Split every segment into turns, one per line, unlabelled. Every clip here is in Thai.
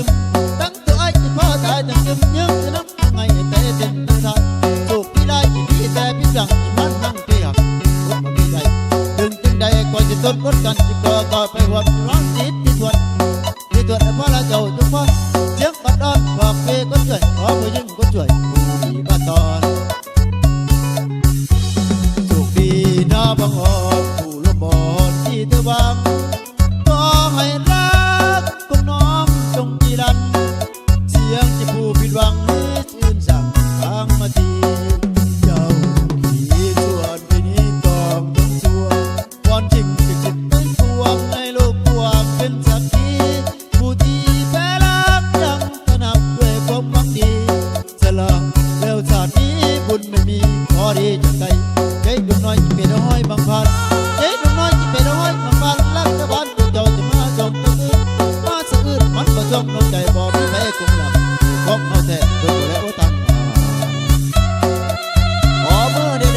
ซึมตั้งตัวไอ้ที่พ่อตายตั้งซึมยังจะนับยังไงแต่เด่นตั้งทายสูบพี่ได้ที่พี่แต่พี่สั่งที่มันนั่งเที่ยวคนมาพี่ได้ถึงจึงใดก่อนจะต้นกดกันจะก่อไปหัวร้อนจิตที่ทวนพ่อละเจ้าทุกพ่อเสียงบัดดอนบอกเวก็ช่วยขอผู้ยิ่งก็ช่วยผู้ดีมาตอนสุขดีนะบังอ่อนผู้ลมบอนที่เธอวางก็ให้รักของน้องจงจีรันเสียงจะผู้ผิดหวังให้ชื่นสั่งทางมาทีเจ้าขี่ส่วนที่นี้ต้องชัววอนจริงจะจิตไม่ทวงในโลกกว้างเป็นสักทีผู้ที่แพ้รักยังถนับด้วยความหวังดีสละแล้วชาตินี้บุญไม่มีขอดีจากใดใจดวงน้อยที่เป็นห้อยบางพันใจดวงน้อยที่เป็นห้อยบางพันรักตะวันตัวเจ้าจะมาจงตัวอื่นมาสะอื้นมันก็จงน้องใจบอกพี่แพ้คงหลับของเอาแต่โดนแล้วตั้งขอมือเด้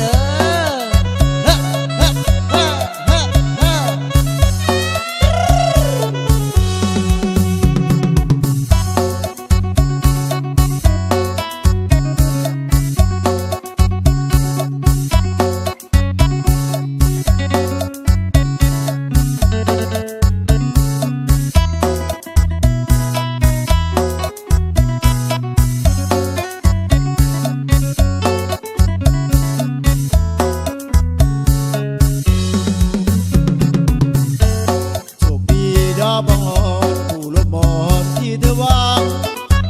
อบังอ่อนผู้ลมบอนที่เธอวาง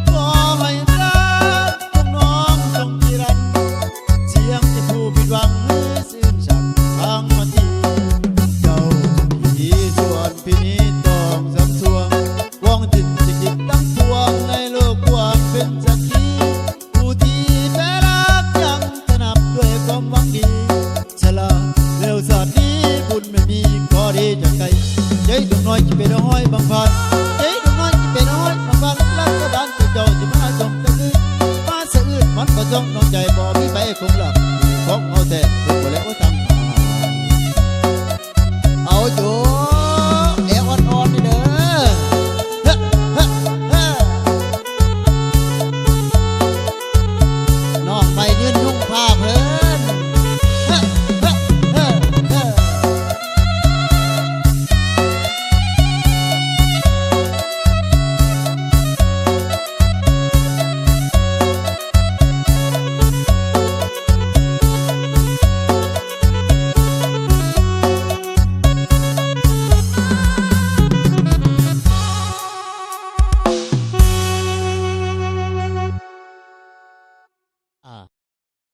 ขอให้รักของน้องจงจีรันเสียงจะผู้ผิดหวังให้สิ้นฉันทางมาทีเจ้าที่ส่วนพี่นี้ต้องสำสวงวงจิตจิตตั้งพวงในโลกกว้างเป็นสักขีผู้ที่แพ้รักยังถนับด้วยความหวังดีฉลาดเร็วสัตว์นี้บุญไม่มีขอดีจากใครใจดวงน้อยที่เป็นห้อยบางพันใจดวงน้อยที่เป็นห้อยบางพันรักกระดานตัวเจ้าจะมาจงตะลึงมาสะอื้นมันก็จงน้องใจบอกพี่ไปคงหลับของเอาแต่ตัวแล้วตั้ง